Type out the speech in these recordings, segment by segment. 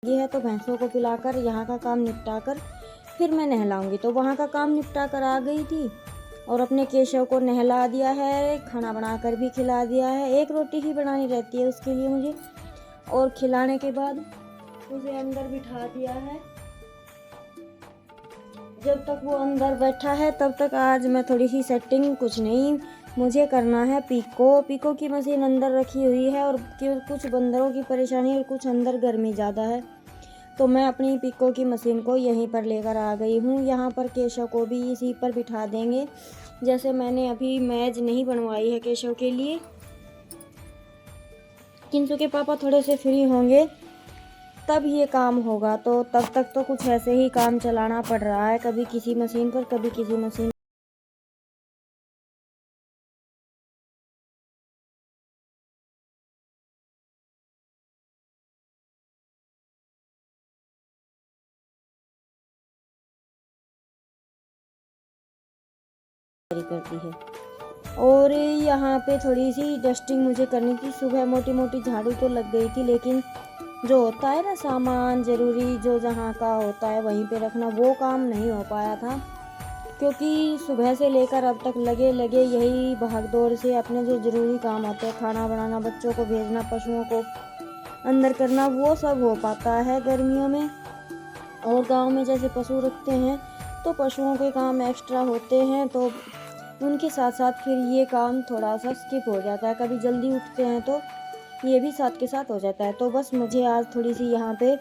ये है तो भैंसों को पिलाकर यहाँ का काम निपटा कर फिर मैं नहलाऊंगी। तो वहाँ का काम निपटा कर आ गई थी और अपने केशव को नहला दिया है, खाना बनाकर भी खिला दिया है। एक रोटी ही बनानी रहती है उसके लिए मुझे, और खिलाने के बाद उसे अंदर बिठा दिया है। जब तक वो अंदर बैठा है तब तक आज मैं थोड़ी सी सेटिंग, कुछ नहीं मुझे करना है पीको की मशीन अंदर रखी हुई है और कुछ बंदरों की परेशानी और कुछ अंदर गर्मी ज़्यादा है, तो मैं अपनी पीको की मशीन को यहीं पर लेकर आ गई हूँ। यहाँ पर केशव को भी इसी पर बिठा देंगे। जैसे मैंने अभी मेज नहीं बनवाई है केशव के लिए, किंतु के पापा थोड़े से फ्री होंगे तब ये काम होगा, तो तब तक तो कुछ ऐसे ही काम चलाना पड़ रहा है, कभी किसी मशीन पर कभी किसी मशीन करती है। और यहाँ पे थोड़ी सी डस्टिंग मुझे करनी थी। सुबह मोटी मोटी झाड़ू तो लग गई थी, लेकिन जो होता है ना सामान ज़रूरी जो जहाँ का होता है वहीं पे रखना, वो काम नहीं हो पाया था, क्योंकि सुबह से लेकर अब तक लगे यही भागदौड़ से अपने जो ज़रूरी काम होते हैं, खाना बनाना, बच्चों को भेजना, पशुओं को अंदर करना, वो सब हो पाता है गर्मियों में। और गांव में जैसे पशु रखते हैं तो पशुओं के काम एक्स्ट्रा होते हैं, तो उनके साथ साथ फिर ये काम थोड़ा सा स्किप हो जाता है। कभी जल्दी उठते हैं तो ये भी साथ के साथ हो जाता है। तो बस मुझे आज थोड़ी सी यहाँ पे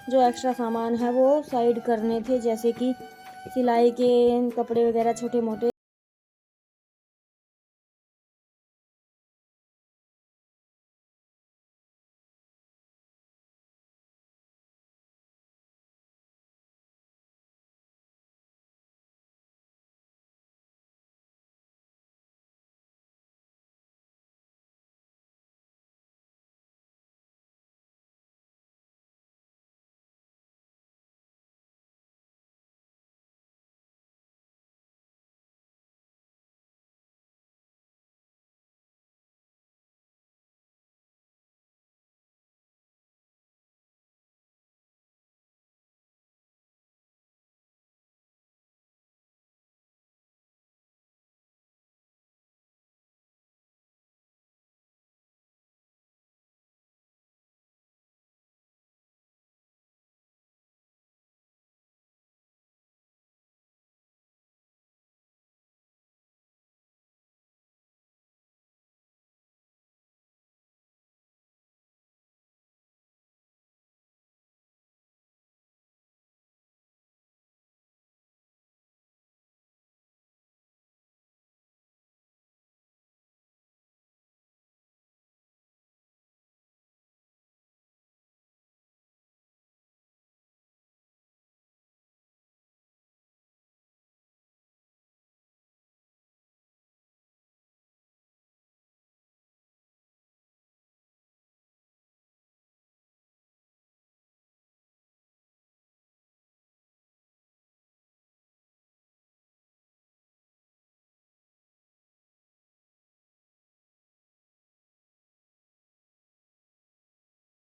जो एक्स्ट्रा सामान है वो साइड करने थे, जैसे कि सिलाई के कपड़े वगैरह छोटे मोटे।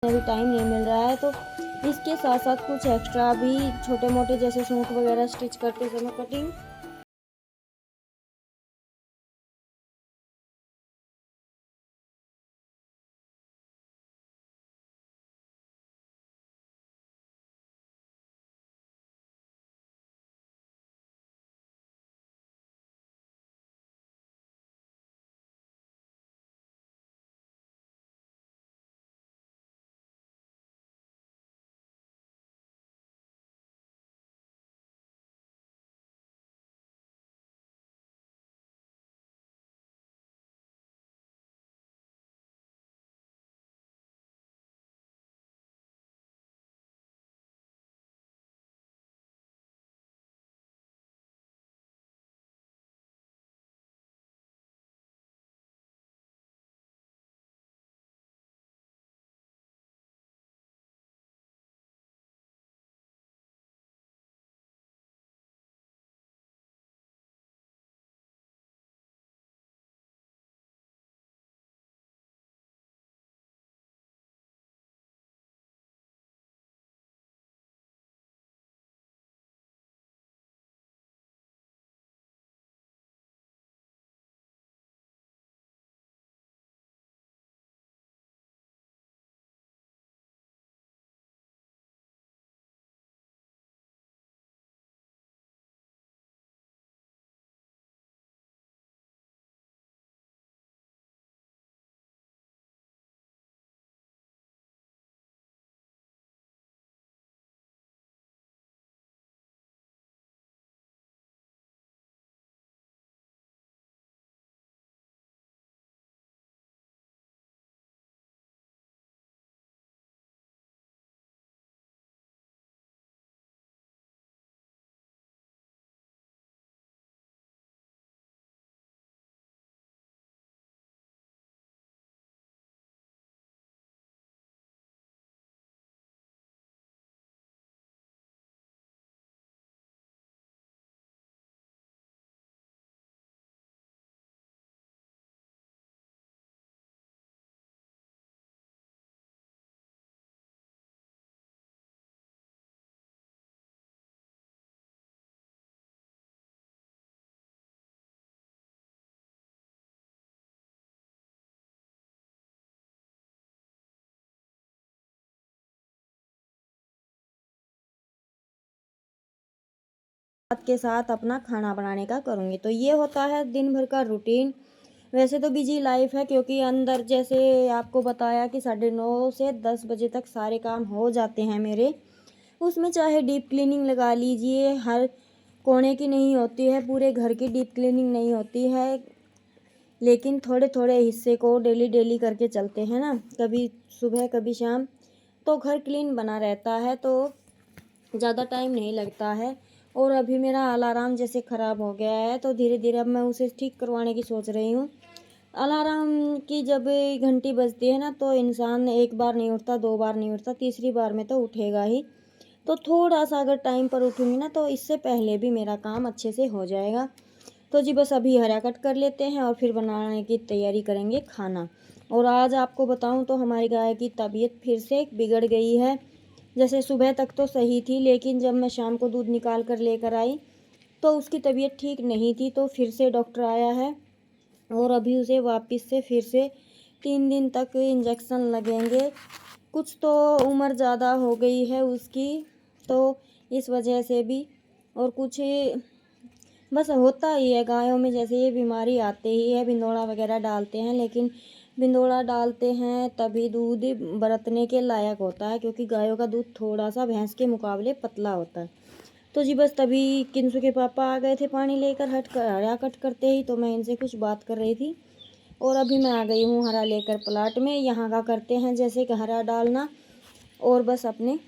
अभी टाइम नहीं मिल रहा है, तो इसके साथ साथ कुछ एक्स्ट्रा भी छोटे मोटे जैसे सूट वगैरह स्टिच करते समय कटिंग के साथ अपना खाना बनाने का करूँगी। तो ये होता है दिन भर का रूटीन। वैसे तो बिजी लाइफ है, क्योंकि अंदर जैसे आपको बताया कि 9:30 से 10 बजे तक सारे काम हो जाते हैं मेरे। उसमें चाहे डीप क्लीनिंग लगा लीजिए, हर कोने की नहीं होती है, पूरे घर की डीप क्लीनिंग नहीं होती है, लेकिन थोड़े थोड़े हिस्से को डेली डेली करके चलते हैं ना, कभी सुबह कभी शाम, तो घर क्लीन बना रहता है, तो ज़्यादा टाइम नहीं लगता है। और अभी मेरा अलार्म जैसे ख़राब हो गया है, तो धीरे धीरे अब मैं उसे ठीक करवाने की सोच रही हूँ। अलार्म की जब घंटी बजती है ना, तो इंसान एक बार नहीं उठता, 2 बार नहीं उठता, तीसरी बार में तो उठेगा ही। तो थोड़ा सा अगर टाइम पर उठूँगी ना, तो इससे पहले भी मेरा काम अच्छे से हो जाएगा। तो जी बस अभी हरा कट कर लेते हैं और फिर बनाने की तैयारी करेंगे खाना। और आज आपको बताऊं तो हमारी गाय की तबीयत फिर से बिगड़ गई है। जैसे सुबह तक तो सही थी, लेकिन जब मैं शाम को दूध निकाल कर लेकर आई तो उसकी तबीयत ठीक नहीं थी, तो फिर से डॉक्टर आया है और अभी उसे वापस से फिर से 3 दिन तक इंजेक्शन लगेंगे। कुछ तो उम्र ज़्यादा हो गई है उसकी, तो इस वजह से भी, और कुछ बस होता ही है गायों में, जैसे ये बीमारी आते ही है। भिंडोड़ा वगैरह डालते हैं, लेकिन भिंडोड़ा डालते हैं तभी दूध बरतने के लायक होता है, क्योंकि गायों का दूध थोड़ा सा भैंस के मुकाबले पतला होता है। तो जी बस तभी किंसु के पापा आ गए थे पानी लेकर, हरा कट करते ही, तो मैं इनसे कुछ बात कर रही थी। और अभी मैं आ गई हूँ हरा लेकर प्लाट में। यहाँ का करते हैं जैसे कि हरा डालना, और बस अपने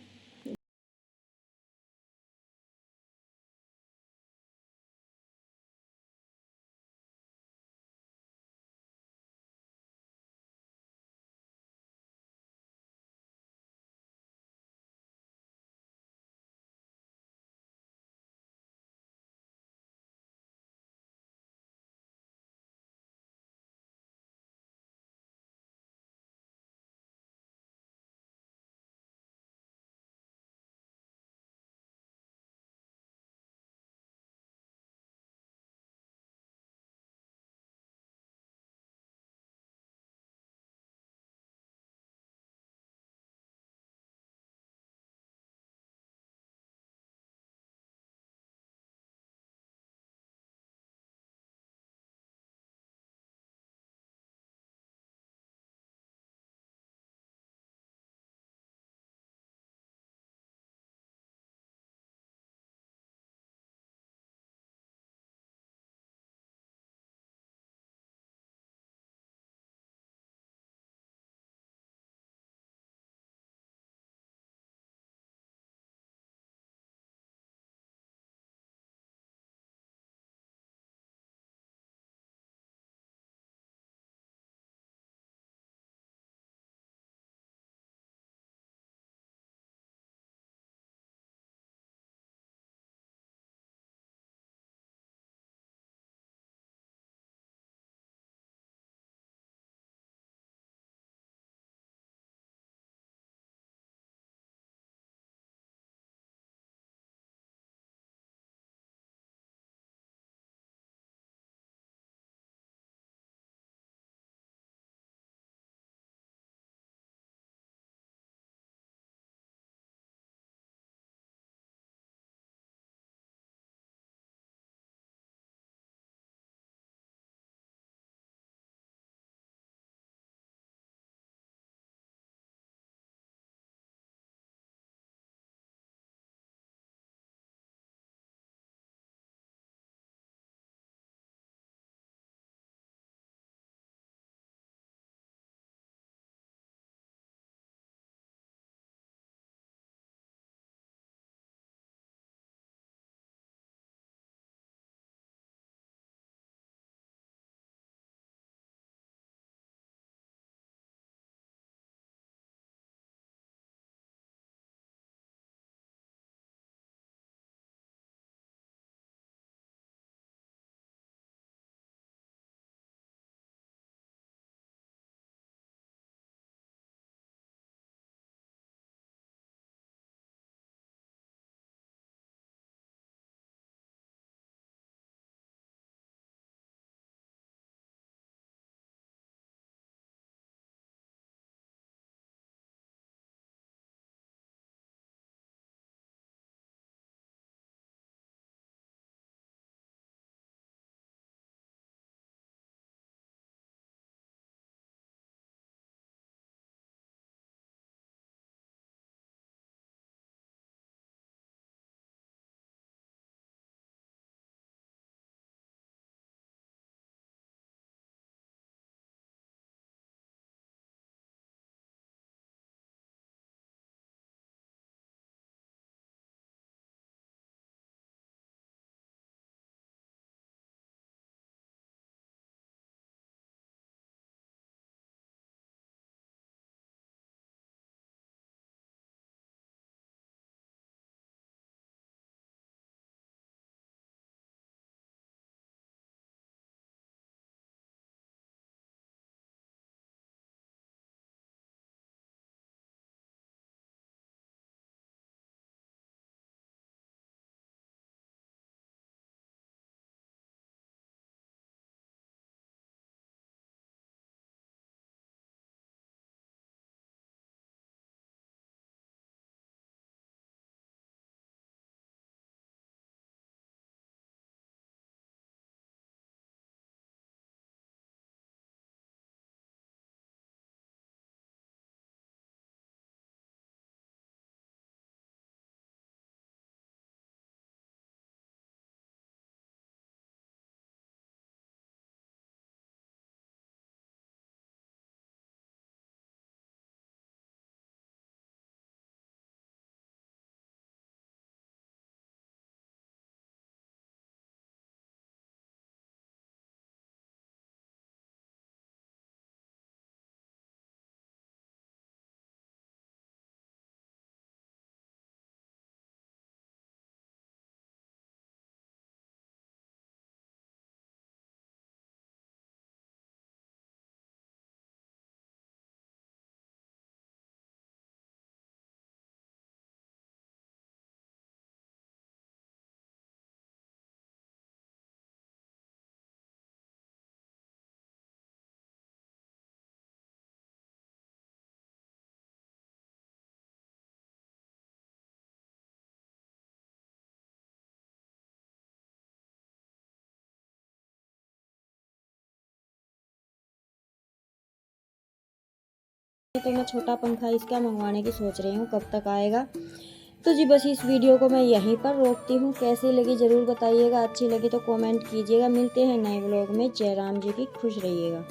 तो मैं छोटा पंखा इसका मंगवाने की सोच रही हूँ, कब तक आएगा। तो जी बस इस वीडियो को मैं यहीं पर रोकती हूँ। कैसी लगी ज़रूर बताइएगा, अच्छी लगी तो कमेंट कीजिएगा। मिलते हैं नए व्लॉग में। जय राम जी की, खुश रहिएगा।